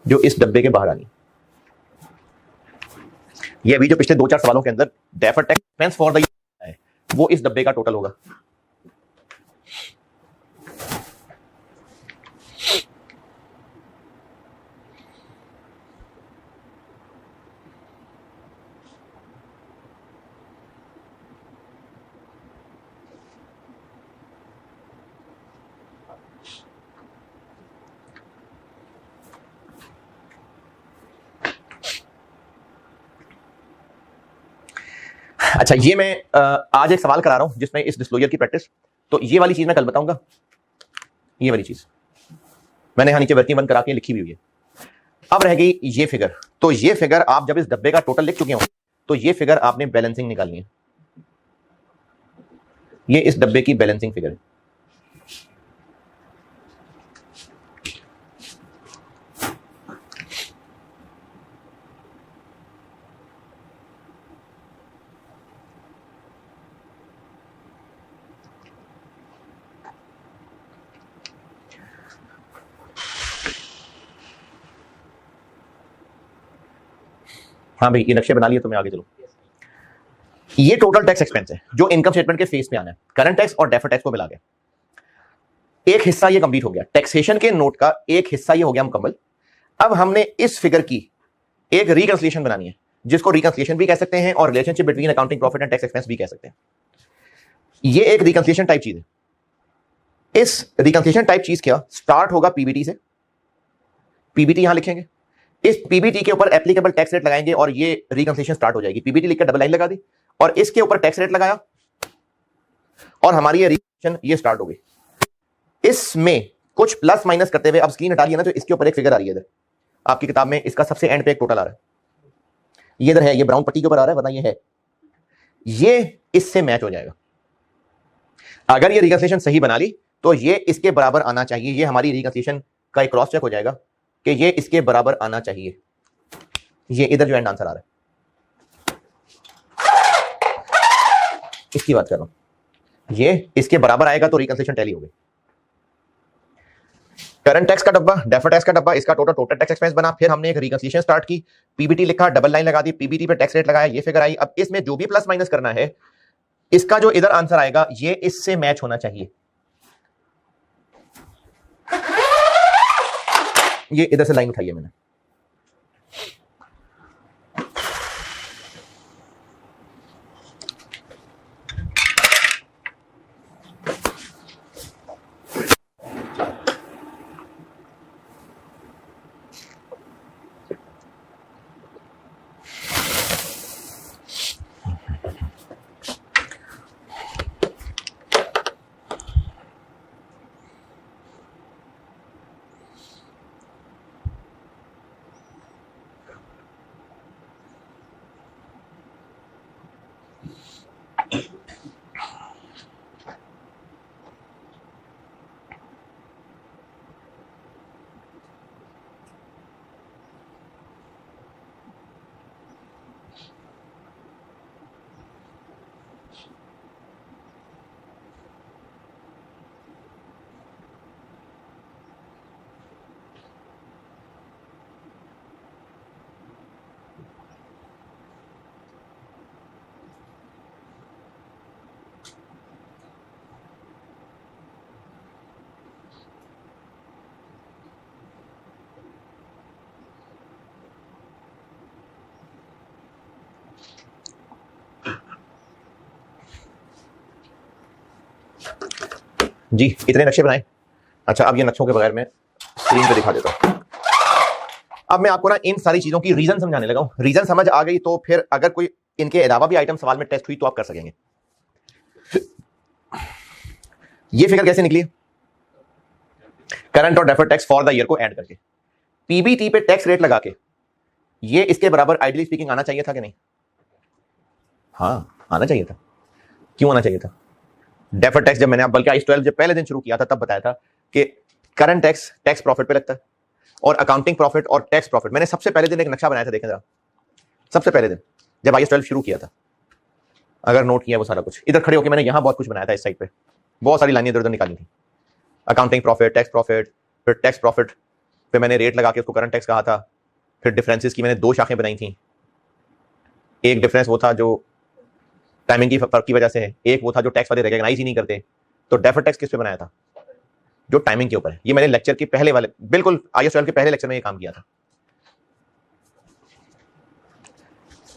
जो इस डब्बे के बाहर आ रही है। ये अभी जो पिछले 2-4 सवालों के अंदर deferred tax expense for the year है, वो इस डब्बे का टोटल होगा। अच्छा, ये मैं आज एक सवाल करा रहा हूं जिसमें इस डिस्क्लोजर की प्रैक्टिस, तो ये वाली चीज मैं कल बताऊंगा। ये वाली चीज मैंने यहां नीचे वर्किंग बंद करा के लिखी भी हुई है। अब रह गई ये फिगर, तो ये फिगर आप जब इस डब्बे का टोटल लिख चुके हो तो ये फिगर आपने बैलेंसिंग निकालनी है। ये इस डब्बे की बैलेंसिंग फिगर है। हाँ भाई, ये नक्शे बना लिए तो मैं आगे चलूं। ये टोटल टैक्स एक्सपेंस है जो इनकम स्टेटमेंट के फेस पे आना है, करंट टैक्स और डेफर्ड टैक्स को मिला के। एक हिस्सा ये कंप्लीट हो गया, टैक्सेशन के नोट का एक हिस्सा ये हो गया मुकम्मल। अब हमने इस फिगर की एक रिकंसिलिएशन बनानी है, जिसको रिकंसिलिएशन भी कह सकते हैं और relationship between accounting profit and tax expense भी कह सकते हैं। ये एक रिकंसिलिएशन टाइप चीज है। इस रिकंसिलिएशन टाइप चीज क्या स्टार्ट होगा पीबीटी से, पीबीटी यहां लिखेंगे, इस पीबीटी के ऊपर एप्लीकेबल टैक्स रेट लगाएंगे और ये रिकंसिलिएशन स्टार्ट हो जाएगी। पीबीटी लिखकर डबल लाइन लगा दी और इसके ऊपर टैक्स रेट लगाया और हमारी ये रिकंसिलिएशन ये स्टार्ट हो गई। इसमें कुछ प्लस माइनस करते हुए, अब स्क्रीन हटा लिया ना, तो इसके ऊपर एक फिगर आ रही है इधर आपकी किताब में, इसका सबसे एंड पे एक टोटल आ रहा है, ये इधर है, ये ब्राउन पट्टी के ऊपर आ रहा है, वरना ये है, ये इससे मैच हो जाएगा। अगर ये रिकंसिलिएशन सही बना ली तो ये इसके बराबर आना चाहिए। ये हमारी रिकंसिलिएशन का एक क्रॉस चेक हो जाएगा कि ये इसके बराबर आना चाहिए। ये इधर जो एंड आंसर आ रहा है इसकी बात कर रहा हूं, ये इसके बराबर आएगा तो रिकंसिलिएशन टैली हो गई। करंट टैक्स का डब्बा, डेफर्ड टैक्स का डब्बा, इसका टोटल टैक्स एक्सपेंस बना। फिर हमने एक रिकंसिलिएशन स्टार्ट की, पीबीटी लिखा, डबल लाइन लगा दी, पीबीटी पे टैक्स रेट लगाया, ये फिगर आई। अब इसमें जो भी प्लस माइनस करना है, इसका जो इधर आंसर आएगा ये इससे मैच होना चाहिए। ये इधर से लाइन उठाई है मैंने। जी इतने नक्शे बनाए। अच्छा, अब ये नक्शों के बगैर मैं स्क्रीन पे दिखा देता हूं। अब मैं आपको ना इन सारी चीजों की रीजन समझाने लगा हूं। रीजन समझ आ गई तो फिर अगर कोई इनके अलावा भी आइटम सवाल में टेस्ट हुई तो आप कर सकेंगे। ये फिगर कैसे निकली? करंट और deferred tax for the year को ऐड करके पीबीटी पे टैक्स रेट लगा के ये इसके बराबर आइडियली स्पीकिंग आना चाहिए था कि नहीं? हाँ आना चाहिए था। क्यों आना चाहिए था? डेफर्ड टैक्स जब मैंने बल्कि आईएस 12 जब पहले दिन शुरू किया था तब बताया था कि करंट टैक्स टैक्स प्रॉफिट पे लगता है और अकाउंटिंग प्रॉफिट और टैक्स प्रॉफिट। मैंने सबसे पहले दिन एक नक्शा बनाया था, देखें जरा, सबसे पहले दिन जब आईएस 12 शुरू किया था, अगर नोट किया वो सारा कुछ इधर खड़े होकर मैंने यहां बहुत कुछ बनाया था। इस साइड पे बहुत सारी लाइनें इधर उधर निकाली थी, अकाउंटिंग प्रॉफिट, टैक्स प्रॉफिट, फिर टैक्स प्रॉफिट पे मैंने रेट लगा के उसको करंट टैक्स कहा था। फिर डिफरेंसेस की मैंने दो शाखें बनाई थी। एक डिफरेंस वो था जो टाइमिंग की फर्क की वजह से है, एक वो था जो टैक्स वाले रिकॉग्नाइज ही नहीं करते। तो डेफर्ड टैक्स किस पे बनाया था? जो टाइमिंग के ऊपर है। ये मैंने लेक्चर के पहले वाले बिल्कुल आईएस 12 के पहले लेक्चर में ये काम किया था।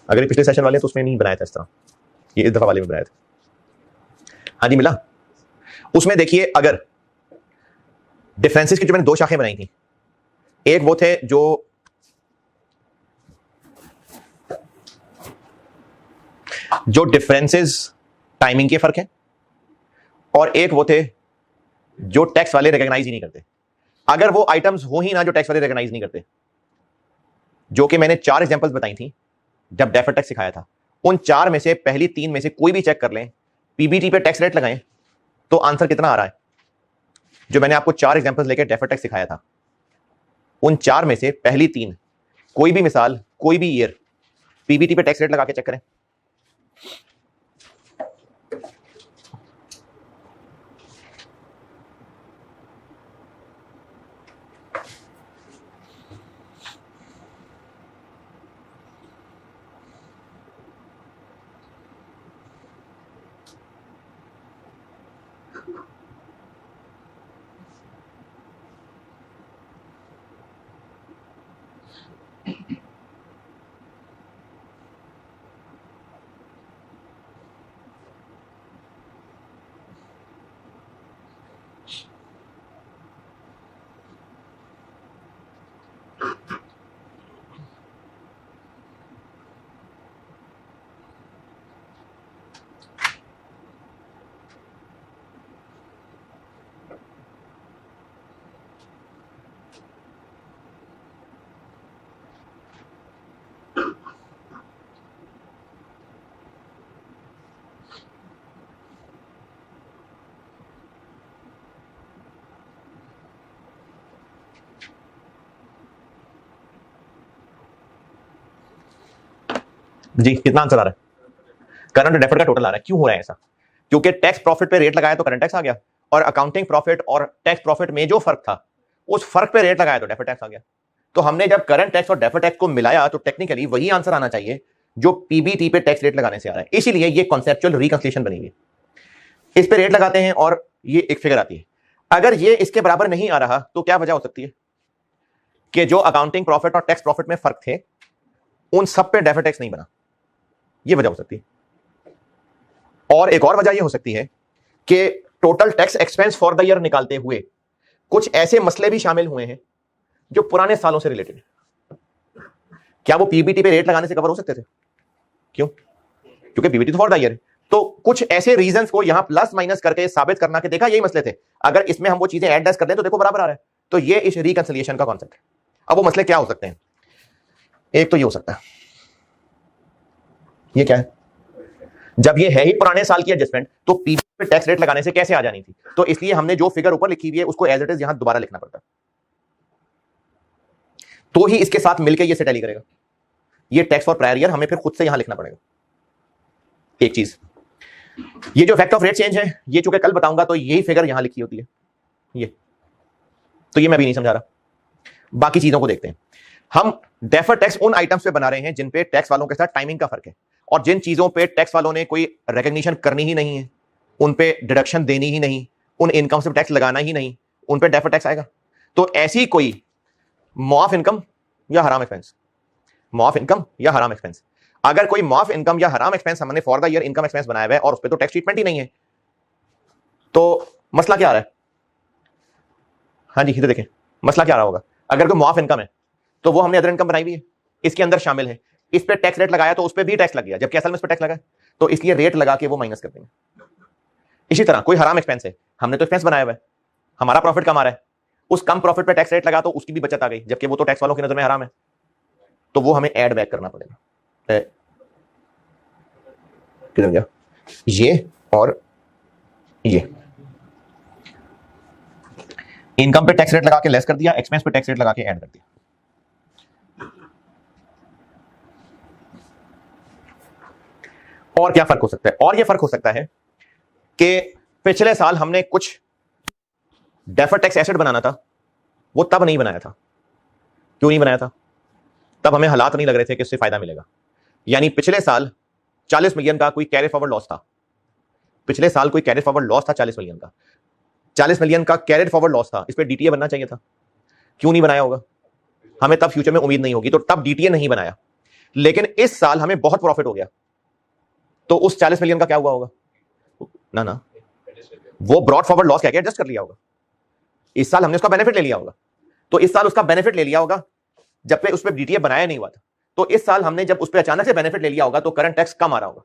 अगर ये पिछले सेशन वाले तो उसमें नहीं बनाया था इस तरह, ये इस दफा वाले में बनाया था। हाँ जी मिला। उसमें देखिए अगर डिफरेंसेस की जो मैंने दो शाखें बनाई थी, एक वो थे जो डिफरेंसेस टाइमिंग के फर्क है, और एक वो थे जो टैक्स वाले रिकॉग्नाइज ही नहीं करते। अगर वो आइटम्स हो ही ना जो टैक्स वाले रिकॉग्नाइज नहीं करते, जो कि मैंने 4 एग्जांपल्स बताई थी जब डेफर्ड टैक्स सिखाया था, उन 4 में से पहली 3 में से कोई भी चेक कर लें, पीबीटी पे टैक्स रेट लगाएं तो आंसर कितना आ रहा है? जो मैंने आपको 4 एग्जांपल्स लेकर डेफर्ड टैक्स सिखाया था, उन 4 में से पहली 3 कोई भी मिसाल, कोई भी ईयर, पीबीटी पे टैक्स रेट लगा के चेक करें। जी कितना आंसर आ रहा है? करंट डेफर्ड का टोटल आ रहा है। क्यों हो रहा है ऐसा? क्योंकि टैक्स प्रॉफिट पे रेट लगाया तो करंट टैक्स आ गया, और अकाउंटिंग प्रॉफिट और टैक्स प्रॉफिट में जो फर्क था उस फर्क पे रेट लगाया तो डेफर्ड टैक्स आ गया। तो हमने जब करंट टैक्स और डेफर्ड टैक्स को मिलाया तो टेक्निकली वही आंसर आना चाहिए जो पीबीटी पे टैक्स रेट लगाने से आ रहा है। इसीलिए ये कॉन्सेप्चुअल रिकंसिलिएशन बनी हुई। इस पे रेट लगाते हैं और ये एक फिगर आती है। अगर ये इसके बराबर नहीं आ रहा तो क्या वजह हो सकती है? कि जो अकाउंटिंग प्रॉफिट और टैक्स प्रॉफिट में फर्क थे उन सब पे डेफर्ड टैक्स नहीं बना, ये वजह हो सकती है। और एक और वजह यह हो सकती है कि total tax expense for the year निकालते हुए कुछ ऐसे मसले भी शामिल हुए हैं जो पुराने सालों से रिलेटेड है। क्या वो पीबीटी पे रेट लगाने से कवर हो सकते थे? क्यों? क्योंकि पीबीटी तो फॉर द ईयर है। तो कुछ ऐसे रीजंस को यहां प्लस माइनस करके साबित करना कि देखा यही मसले थे, अगर इसमें हम वो चीजें एडजस्ट कर दें तो देखो बराबर आ रहा है। तो ये इस रिकंसिलिएशन का कॉन्सेप्ट है। अब वो मसले क्या हो सकते हैं? एक तो ये हो सकता है, ये क्या है, जब ये है ही पुराने साल की एडजस्टमेंट तो पीबीटी पे टैक्स रेट लगाने से कैसे आ जानी थी? तो इसलिए हमने जो फिगर ऊपर लिखी हुई है उसको एज इट इज यहां दोबारा लिखना पड़ता है, तो ही इसके साथ मिलकर ये से टैली करेगा। ये टैक्स फॉर प्रायर ईयर हमें फिर खुद से यहां लिखना पड़ेगा। एक चीज, ये जो इफेक्ट ऑफ रेट चेंज है, ये चूंकि कल बताऊंगा तो यही फिगर यहां लिखी होती है, ये तो ये मैं भी नहीं समझा रहा। बाकी चीजों को देखते हैं। हम डेफर्ड टैक्स उन आइटम्स पे बना रहे हैं जिन पे टैक्स वालों के साथ टाइमिंग का फर्क है, और जिन चीजों पे टैक्स वालों ने कोई रिकॉग्निशन करनी ही नहीं है, उन पे डिडक्शन देनी ही नहीं, उन इनकम से टैक्स लगाना ही नहीं, उन पे डेफर्ड टैक्स आएगा। तो ऐसी कोई मुआफ इनकम या हराम एक्सपेंस, मुआफ इनकम या हराम एक्सपेंस, अगर कोई मुआफ इनकम या हराम एक्सपेंस हमने for the year income expense बनाया हुआ है और उस पर तो टैक्स ट्रीटमेंट ही नहीं है, तो मसला क्या आ रहा है? हाँ जी इधर देखें, मसला क्या आ रहा होगा? अगर कोई मुआफ इनकम है तो वो हमने अदर इनकम बनाई हुई है, इसके अंदर शामिल है, इस पे टैक्स रेट लगाया तो उस पे भी टैक्स लग गया, जबकि असल में इस पे टैक्स लगा, तो इसलिए रेट लगा के वो माइनस कर देंगे। इसी तरह कोई हराम एक्सपेंस है, हमने तो एक्सपेंस बनाया हुआ है, हमारा प्रॉफिट कम आ रहा है, उस कम प्रॉफिट पे टैक्स रेट लगा तो उसकी भी बचत आ गई, जबकि वो तो टैक्स वालों की नजर में हराम है, तो वो हमें ऐड बैक करना पड़ेगा। किधर गया ये और ये, इनकम पे टैक्स रेट लगा के लेस कर दिया, एक्सपेंस पे टैक्स रेट लगा के ऐड कर दिया। और क्या फर्क हो सकता है? और ये फर्क हो सकता है कि पिछले साल हमने कुछ डेफर्ड टैक्स एसेट बनाना था, वो तब नहीं बनाया था। क्यों नहीं बनाया था? तब हमें हालात नहीं लग रहे थे कि इससे फायदा मिलेगा। यानी पिछले साल 40 मिलियन का कोई कैरी फॉरवर्ड लॉस था, पिछले साल कोई कैरी फॉरवर्ड लॉस था 40 मिलियन का, 40 मिलियन का कैरिड फॉरवर्ड लॉस था, इस पे डीटीए बनना चाहिए था। क्यों नहीं बनाया होगा? हमें तब फ्यूचर में उम्मीद नहीं होगी, तो तब डीटीए नहीं बनाया। लेकिन इस साल हमें बहुत प्रॉफिट हो गया, तो उस 40 मिलियन का क्या हुआ होगा? ना वो ब्रॉड फॉरवर्ड लॉस क्या एडजस्ट कर लिया होगा। इस साल हमने उसका बेनिफिट ले लिया होगा, तो इस साल उसका बेनिफिट ले लिया होगा जब पे उस पर डीटीए बनाया नहीं हुआ था। तो इस साल हमने जब उस पर अचानक से बेनिफिट ले लिया होगा तो करंट टैक्स कम आ रहा होगा।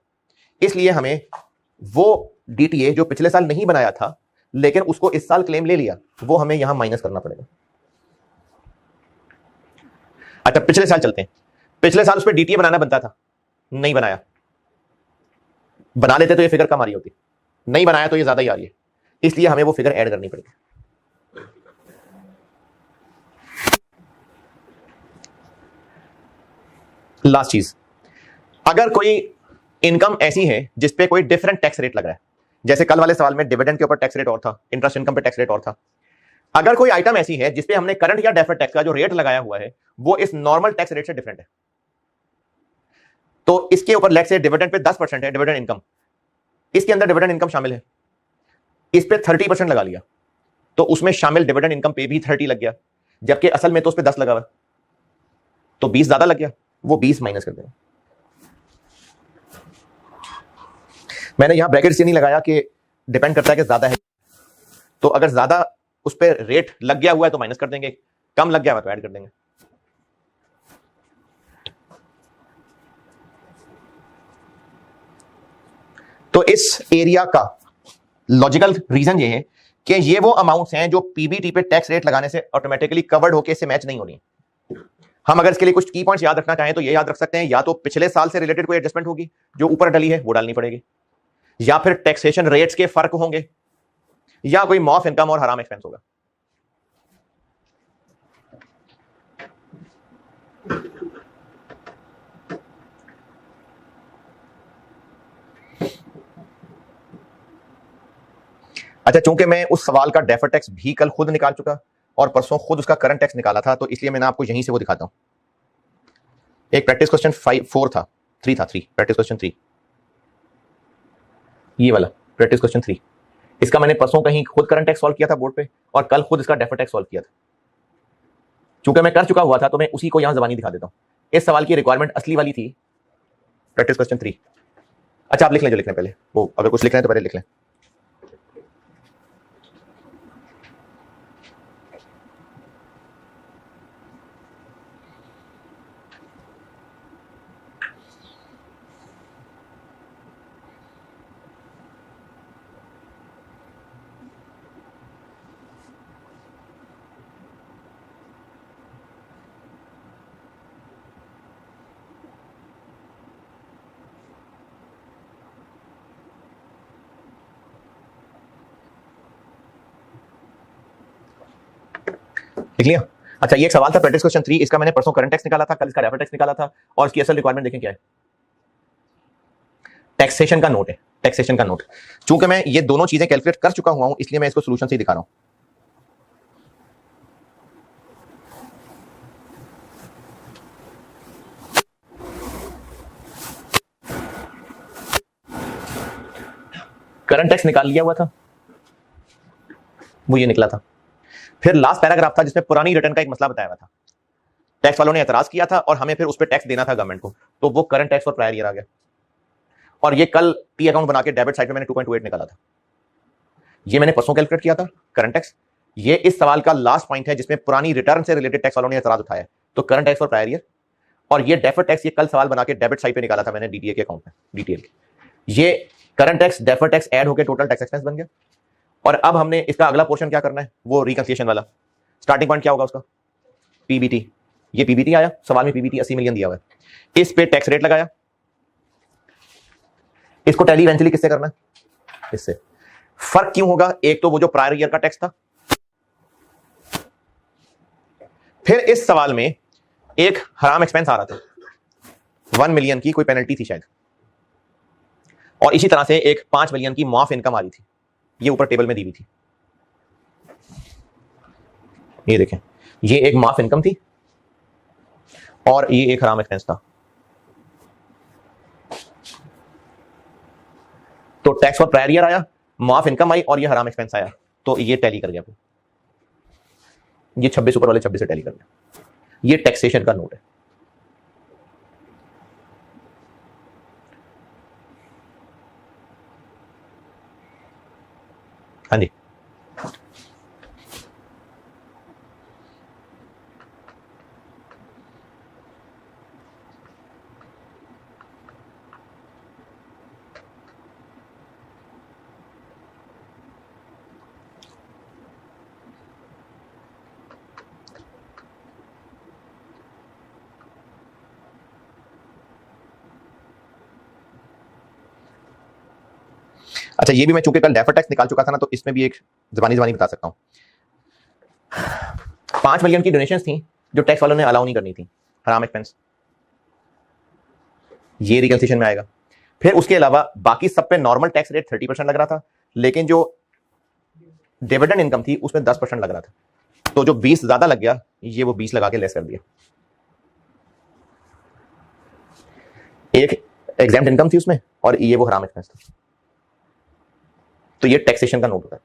इसलिए हमें वो डीटीए जो पिछले साल नहीं बनाया था लेकिन उसको इस साल क्लेम ले लिया, वो हमें यहां माइनस करना पड़ेगा। अच्छा पिछले साल चलते हैं, पिछले साल उस पर डीटीए बनाना बनता था, नहीं बनाया, बना लेते तो ये फिगर कम आ रही होती, नहीं बनाया तो ये ज्यादा ही आ रही है, इसलिए हमें वो फिगर ऐड करनी पड़ेगी। लास्ट चीज, अगर कोई इनकम ऐसी है जिसपे कोई डिफरेंट टैक्स रेट लग रहा है, जैसे कल वाले सवाल में डिविडेंड के ऊपर टैक्स रेट और था, इंटरेस्ट इनकम पे टैक्स रेट और था, अगर कोई आइटम ऐसी है जिसपे हमने करंट या डेफर्ड टैक्स का जो रेट लगाया हुआ है वो इस नॉर्मल टैक्स रेट से डिफरेंट है, तो इसके ऊपर लेट्स से डिविडेंड पे 10% है डिविडेंड इनकम, इसके अंदर डिविडेंड इनकम शामिल है, इस पे 30% लगा लिया, तो उसमें शामिल डिविडेंड इनकम पे भी 30 लग गया, जबकि असल में तो उस पे 10 लगा हुआ, तो 20 ज्यादा लग गया, वो 20 माइनस कर देंगे। मैंने यहां ब्रैकेट से नहीं लगाया कि डिपेंड करता है कि ज्यादा है, तो अगर ज्यादा उस पर रेट लग गया हुआ है तो माइनस कर देंगे, कम लग गया हुआ तो ऐड कर देंगे। तो इस एरिया का लॉजिकल रीजन ये है कि ये वो अमाउंट्स हैं जो पीबीटी पे टैक्स रेट लगाने से ऑटोमेटिकली कवर्ड होकर इससे मैच नहीं होनी। हम अगर इसके लिए कुछ की पॉइंट्स याद रखना चाहें तो ये याद रख सकते हैं, या तो पिछले साल से रिलेटेड कोई एडजस्टमेंट होगी जो ऊपर डली है वो डालनी पड़ेगी, या फिर टैक्सेशन रेट्स के फर्क होंगे, या कोई मॉफ इनकम और हराम एक्सपेंस होगा। अच्छा चूंकि मैं उस सवाल का डेफर्ड टैक्स भी कल खुद निकाल चुका और परसों खुद उसका करंट टैक्स निकाला था, तो इसलिए मैंने आपको यहीं से वो दिखाता हूं। एक प्रैक्टिस क्वेश्चन 4 था, 3 था, 3 प्रैक्टिस क्वेश्चन 3, ये वाला प्रैक्टिस क्वेश्चन 3, इसका मैंने परसों कहीं खुद करंट टैक्स सॉल्व किया था बोर्ड पे और कल खुद इसका डेफर्ड टैक्स सॉल्व किया था। चूंकि मैं कर चुका हुआ था तो मैं उसी को यहां जबानी दिखा देता हूं। इस सवाल की रिक्वायरमेंट असली वाली थी प्रैक्टिस क्वेश्चन 3। अच्छा आप लिख लें जो लिखना पहले, वो अगर कुछ लिख रहे हैं तो पहले लिख लें। लिख लिया? अच्छा ये एक सवाल था प्रैक्टिस क्वेश्चन 3, इसका मैंने परसों करंट टैक्स निकाला था, कल इसका डेफर्ड टैक्स निकाला था, और इसकी असल रिक्वायरमेंट देखें क्या है, टैक्सेशन का नोट है, टैक्सेशन का नोट। चूंकि मैं ये दोनों चीजें कैलकुलेट कर चुका हुआ हूं इसलिए मैं इसको सोल्यूशन से ही दिखा रहा हूं। करंट टैक्स निकाल लिया हुआ था, वो ये निकला था। फिर लास्ट पैराग्राफ था जिसमें पुरानी रिटर्न का एक मसला बताया हुआ था, टैक्स वालों ने एतराज किया था और हमें फिर उस पर टैक्स देना था गवर्नमेंट को, तो वो करंट टैक्स और प्रायर ईयर आ गया। और ये कल टी अकाउंट बना के डेबिट साइड में मैंने 2.28 निकाला था, ये मैंने परसों कैलकुलेट किया था करंट टैक्स। ये इस सवाल का लास्ट पॉइंट है जिसमें पुरानी रिटर्न से रिलेटेड टैक्स वालों ने एतराज उठाया, तो करंट टैक्स और प्रायर ईयर। और ये डेफर्ड टैक्स ये कल सवाल बना के डेबिट साइड पे निकाला था मैंने डीटीए के अकाउंट में, डीटीएल के। ये current tax deferred tax add होकर टोटल टैक्स एक्सपेंस बन गया। और अब हमने इसका अगला पोर्शन क्या करना है, वो रिकंसिलिएशन वाला। स्टार्टिंग पॉइंट क्या होगा उसका, पीबीटी। ये पीबीटी आया, सवाल में पीबीटी 80 मिलियन दिया हुआ है, इस पे टैक्स रेट लगाया। इसको टैली इवेंचुअली किससे करना है, इससे। फर्क क्यों होगा, एक तो वो जो प्रायर ईयर का टैक्स था, फिर इस सवाल में एक हराम एक्सपेंस आ रहा था 1 मिलियन की, कोई पेनल्टी थी शायद, और इसी तरह से एक 5 मिलियन की माफ इनकम आ रही थी, ये ऊपर टेबल में दी हुई थी। ये देखें, ये एक माफ इनकम थी और ये एक हराम एक्सपेंस था। तो टैक्स फॉर प्रायर ईयर आया, माफ इनकम आई और ये हराम एक्सपेंस आया, तो ये टैली कर गया। ये 26 ऊपर वाले 26 से टैली कर गया। ये टैक्सेशन का नोट है। हाँ जी, अच्छा ये भी मैं चूंकि कल डेफर्ड टैक्स निकाल चुका था ना, तो इसमें भी एक जबानी बता सकता हूं। 5 मिलियन की डोनेशंस थी जो टैक्स वालों ने अलाउ नहीं करनी थी, हराम एक्सपेंस, ये रिकंसिलिएशन में आएगा। फिर उसके अलावा बाकी सब पे नॉर्मल टैक्स रेट 30% लग रहा था, लेकिन जो डिविडेंड इनकम थी उसमें 10% लग रहा था, तो जो 20 ज्यादा लग गया, ये वो 20 लगा के लेस कर दिया। एक एग्जाम्प्ट इनकम थी उसमें और ये वो हराम एक्सपेंस था, तो ये टैक्सेशन का नोट होता है।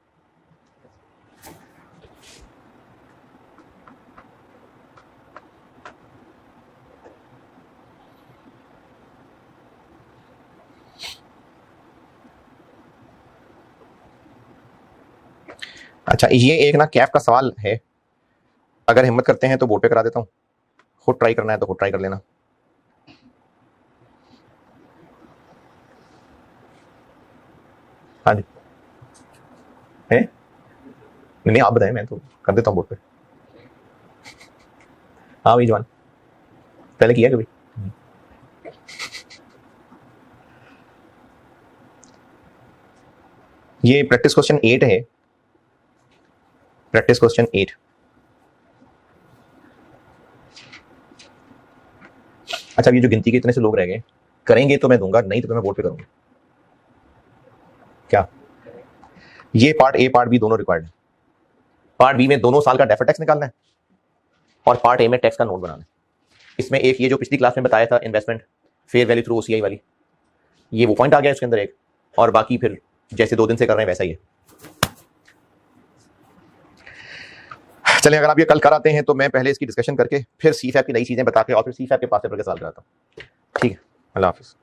अच्छा ये एक ना कैप का सवाल है, अगर हिम्मत करते हैं तो बोर्ड पे करा देता हूं, खुद ट्राई करना है तो खुद ट्राई कर लेना। हाँ जी, है नहीं आप बताएं, मैं तो कर देता हूँ बोर्ड पे। हाँ भाई जवान, पहले किया कभी? ये प्रैक्टिस क्वेश्चन 8 है, प्रैक्टिस क्वेश्चन 8। अच्छा ये जो गिनती के इतने से लोग रह गए, करेंगे तो मैं दूंगा, नहीं तो मैं बोर्ड पे करूंगा। क्या ये पार्ट ए पार्ट बी दोनों रिक्वायर्ड है? पार्ट बी में दोनों साल का डेफर्ड टैक्स निकालना है और पार्ट ए में टैक्स का नोट बनाना है। इसमें एक ये जो पिछली क्लास में बताया था investment fair value through OCI वाली, ये वो पॉइंट आ गया इसके अंदर एक, और बाकी फिर जैसे 2 दिन से कर रहे हैं वैसा ही है। चलिए अगर आप ये कल कराते हैं तो मैं पहले इसकी डिस्कशन करके फिर सीफैप की नई चीजें बता के और फिर सीफैप के पास पेपर के साथ कराता हूँ। ठीक है, अल्लाह हाफिज।